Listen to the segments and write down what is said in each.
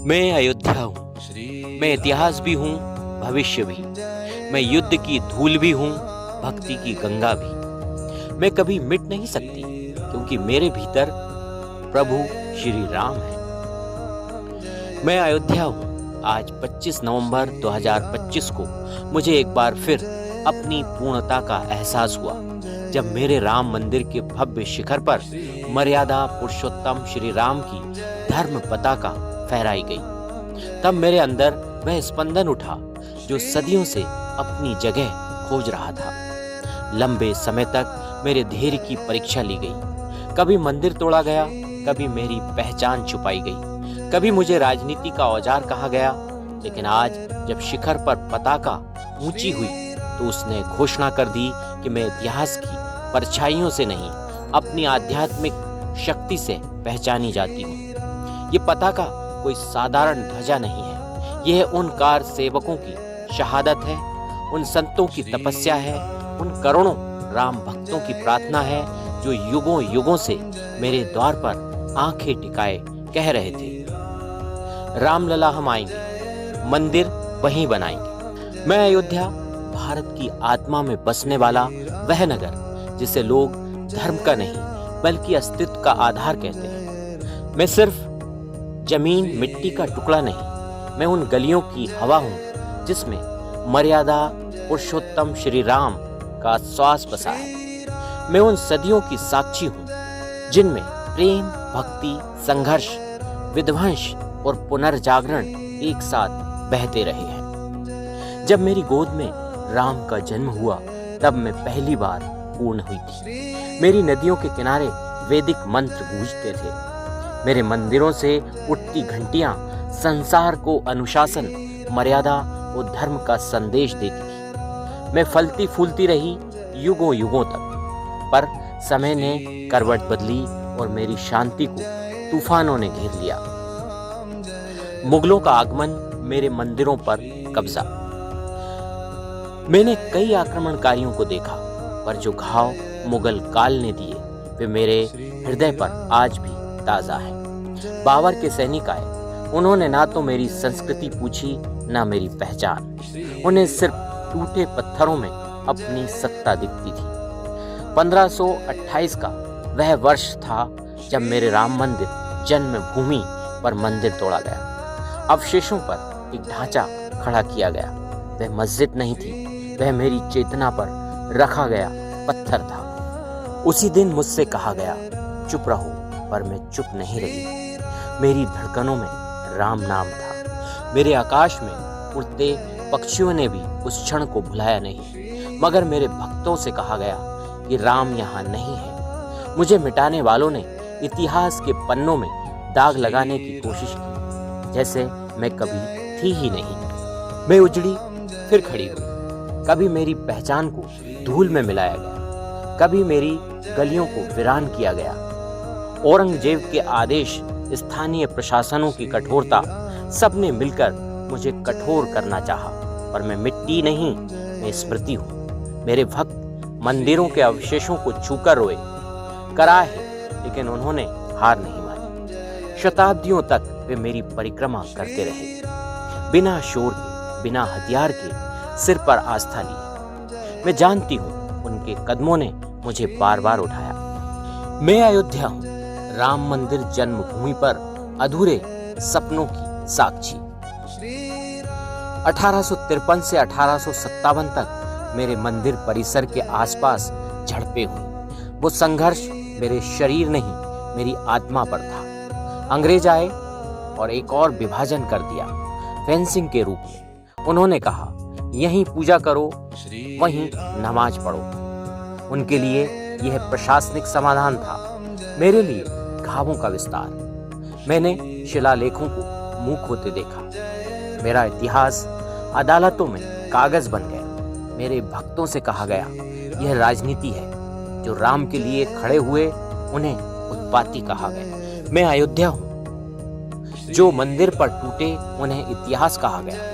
मैं अयोध्या हूँ। मैं इतिहास भी हूँ, भविष्य भी। मैं युद्ध की धूल भी हूँ, भक्ति की गंगा भी। मैं कभी मिट नहीं सकती, क्योंकि मेरे भीतर प्रभु श्री राम है। मैं अयोध्या हूँ। आज 25 नवंबर 2025 को मुझे एक बार फिर अपनी पूर्णता का एहसास हुआ, जब मेरे राम मंदिर के भव्य शिखर पर मर्यादा पुरुषोत्तम श्री राम की धर्म पताका फहराई गई। तब मेरे अंदर वह स्पंदन उठा जो सदियों से अपनी जगह खोज रहा था। लंबे समय तक मेरे धैर्य की परीक्षा ली गई। कभी मंदिर तोड़ा गया, कभी मेरी पहचान छुपाई गई, कभी मुझे राजनीति का औजार कहा गया। लेकिन आज जब शिखर पर पताका ऊंची हुई, तो उसने घोषणा कर दी कि मैं इतिहास की परछाइयों से नहीं, अपनी आध्यात्मिक शक्ति से पहचानी जाती हूँ। ये पताका कोई साधारण ध्वजा नहीं है। यह उन कार सेवकों की शहादत है, उन संतों की तपस्या है, उन करोड़ों राम भक्तों की प्रार्थना है जो युगों युगों से मेरे द्वार पर आंखें टिकाए कह रहे थे, रामलला हम आएंगे, मंदिर वहीं बनाएंगे। मैं अयोध्या, भारत की आत्मा में बसने वाला वह नगर जिसे लोग धर्म का नहीं बल्कि अस्तित्व का आधार कहते हैं। मैं सिर्फ जमीन मिट्टी का टुकड़ा नहीं, मैं उन गलियों की हवा हूँ जिसमें मर्यादा पुरुषोत्तम श्री राम का श्वास बसा है। मैं उन सदियों की साक्षी हूँ जिनमें प्रेम, भक्ति, संघर्ष, विध्वंस और पुनर्जागरण एक साथ बहते रहे हैं। जब मेरी गोद में राम का जन्म हुआ, तब मैं पहली बार पूर्ण हुई थी। मेरी नदियों के किनारे वैदिक मंत्र गूंजते थे। मेरे मंदिरों से उठती घंटियां संसार को अनुशासन, मर्यादा और धर्म का संदेश देती थी। मैं फलती फूलती रही युगों युगों तक, पर समय ने करवट बदली और मेरी शांति को तूफानों ने घेर लिया। मुगलों का आगमन, मेरे मंदिरों पर कब्जा। मैंने कई आक्रमणकारियों को देखा, पर जो घाव मुगल काल ने दिए वे मेरे हृदय पर आज भी ताजा है। बाबर के सैनिक आए। उन्होंने ना तो मेरी संस्कृति पूछी, ना मेरी पहचान। उन्हें सिर्फ टूटे पत्थरों में अपनी सत्ता दिखती थी। 1528 का वह वर्ष था जब मेरे राम मंदिर जन्मभूमि पर मंदिर तोड़ा गया। अवशेषों पर एक ढांचा खड़ा किया गया। वह मस्जिद नहीं थी, वह मेरी चेतना पर रखा गया पत्थर था। उसी दिन मुझसे कहा गया, चुप रहो, पर मैं चुप नहीं रही। मेरी धड़कनों में राम नाम था। मेरे आकाश में उड़ते पक्षियों ने भी उस क्षण को भुलाया नहीं। मगर मेरे भक्तों से कहा गया कि राम यहाँ नहीं है। मुझे मिटाने वालों ने इतिहास के पन्नों में दाग लगाने की कोशिश की, जैसे मैं कभी थी ही नहीं। मैं उजड़ी फिर खड़ी हुई। कभी मेरी पहचान को धूल में मिलाया गया, कभी मेरी गलियों को वीरान किया गया। औरंगजेब के आदेश, स्थानीय प्रशासनों की कठोरता, सबने मिलकर मुझे कठोर करना चाहा। पर मैं मिट्टी नहीं, मैं स्मृति हूँ। मेरे भक्त मंदिरों के अवशेषों को छूकर रोए, कराहे, लेकिन उन्होंने हार नहीं मानी। शताब्दियों तक वे मेरी परिक्रमा करते रहे, बिना शोर के, बिना हथियार के, सिर पर आस्था लिए। मैं जानती हूँ उनके कदमों ने मुझे बार बार उठाया। मैं अयोध्या हूँ, राम मंदिर जन्मभूमि पर अधूरे सपनों की साक्षी। 1853 से 1857 तक मेरे मंदिर परिसर के आसपास झड़पें हुई। वो संघर्ष मेरे शरीर नहीं, मेरी आत्मा पर था। अंग्रेज आए और एक और विभाजन कर दिया, फेंसिंग के रूप में। उन्होंने कहा, यहीं पूजा करो, वहीं नमाज पढ़ो। उनके लिए यह प्रशासनिक समाधान था, मेरे लिए घावों का विस्तार। मैंने शिलालेखों को मुंह खोते देखा। मेरा इतिहास अदालतों में कागज बन गया। मेरे भक्तों से कहा गया, यह राजनीति है। जो राम के लिए खड़े हुए, उन्हें उत्पाती कहा गया। मैं अयोध्या हूँ। जो मंदिर पर टूटे, उन्हें इतिहास कहा गया।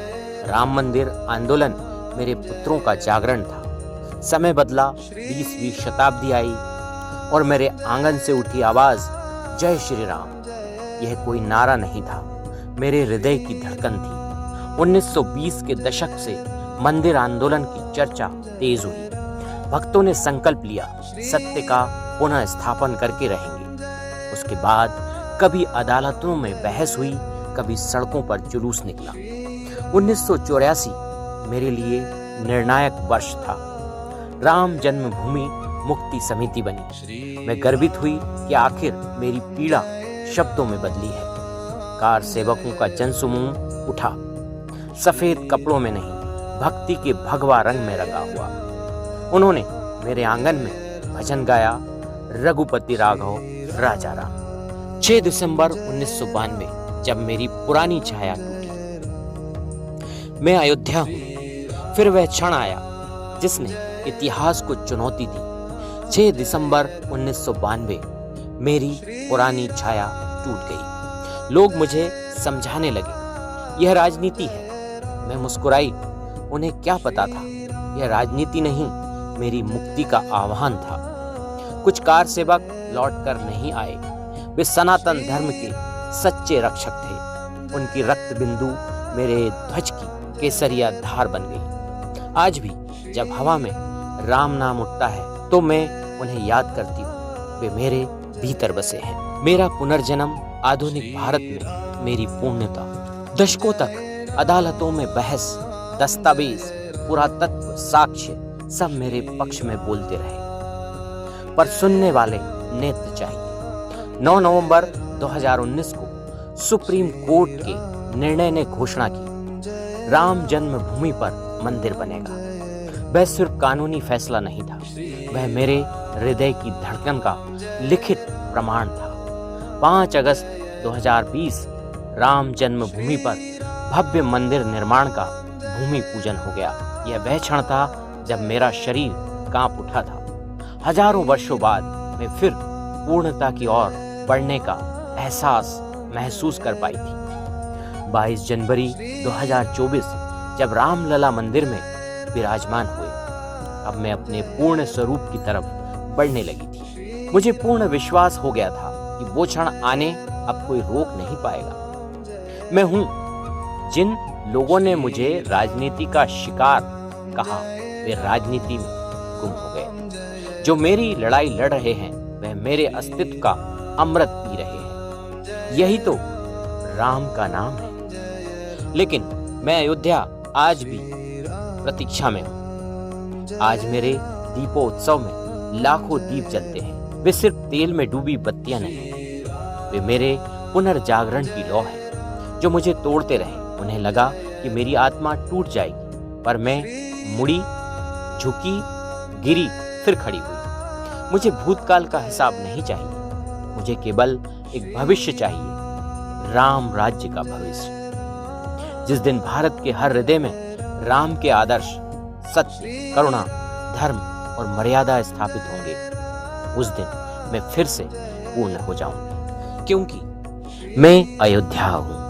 राम मंदिर आंदोलन मेरे पुत्रों का जागरण था। समय बदला, 20वीं शताब्दी आई और मेरे आंगन से उठी आवाज, जय श्री राम। यह कोई नारा नहीं था, मेरे हृदय की धड़कन थी। 1920 के दशक से मंदिर आंदोलन की चर्चा तेज हुई। भक्तों ने संकल्प लिया, सत्य का पुनः स्थापन करके रहेंगे। उसके बाद कभी अदालतों में बहस हुई, कभी सड़कों पर जुलूस निकला। 1984 मेरे लिए निर्णायक वर्ष था। राम जन्मभूमि मुक्ति समिति बनी। मैं गर्वित हुई कि आखिर मेरी पीड़ा शब्दों में बदली है। कार सेवकों का जनसमूह उठा, सफेद कपड़ों में नहीं, भक्ति के भगवा रंग में रंगा हुआ। उन्होंने मेरे आंगन में भजन गाया, रघुपति राघव राजा राम। 6 दिसंबर 1992 जब मेरी पुरानी छाया टूटी। मैं अयोध्या हूं। फिर वह क्षण आया जिसने इतिहास को चुनौती दी। 6 दिसंबर 1992 मेरी पुरानी छाया टूट गई। लोग मुझे समझाने लगे, यह राजनीति है। मैं मुस्कुराई। उन्हें क्या पता था, यह राजनीति नहीं, मेरी मुक्ति का आह्वान था। कुछ कार सेवक लौट कर नहीं आए। वे सनातन धर्म के सच्चे रक्षक थे। उनकी रक्त बिंदु मेरे ध्वज की केसरिया धार बन गई। आज भी जब हवा में राम नाम उठता है तो मैं उन्हें याद करती हूँ। वे मेरे भीतर बसे हैं। मेरा पुनर्जन्म आधुनिक भारत में मेरी पूर्णता। दशकों तक अदालतों में बहस, दस्तावेज, पुरातत्व, साक्ष्य सब मेरे पक्ष में बोलते रहे, पर सुनने वाले नेत्र चाहिए। 9 नवंबर 2019 को सुप्रीम कोर्ट के निर्णय ने घोषणा की, राम जन्मभूमि पर मंदिर बनेगा। वह सिर्फ कानूनी फैसला नहीं था, वह मेरे हृदय की धड़कन का लिखित प्रमाण था। 5 अगस्त 2020 राम जन्मभूमि पर भव्य मंदिर निर्माण का भूमि पूजन हो गया। यह वह क्षण था जब मेरा शरीर कांप उठा था। हजारों वर्षों बाद मैं फिर पूर्णता की ओर बढ़ने का एहसास महसूस कर पाई थी। 22 जनवरी 2024 जब रामलला मंदिर में विराजमान हुए, अब मैं अपने पूर्ण स्वरूप की तरफ बढ़ने लगी थी। मुझे पूर्ण विश्वास हो गया था कि वो क्षण आने अब कोई रोक नहीं पाएगा। मैं हूं। जिन लोगों ने मुझे राजनीति का शिकार कहा, वे राजनीति में गुम हो गए। जो मेरी लड़ाई लड़ रहे हैं, वह मेरे अस्तित्व का अमृत पी रहे हैं। यही तो राम का नाम है। लेकिन मैं अयोध्या आज भी प्रतीक्षा में हूँ। आज मेरे दीपोत्सव में लाखों दीप जलते हैं। वे सिर्फ तेल में डूबी बत्तियां नहीं, वे मेरे पुनर्जागरण की लौ है जो मुझे तोड़ते रहे। उन्हें लगा कि मेरी आत्मा टूट जाएगी, पर मैं मुड़ी, झुकी, गिरी, फिर खड़ी हुई। मुझे भूतकाल का हिसाब नहीं चाहिए, मुझे केवल एक भविष्य चाहिए, राम राज्य का भविष्य। जिस दिन भारत के हर हृदय में राम के आदर्श, सत्य, करुणा, धर्म और मर्यादा स्थापित होंगे, उस दिन मैं फिर से पूर्ण हो जाऊंगी, क्योंकि मैं अयोध्या हूं।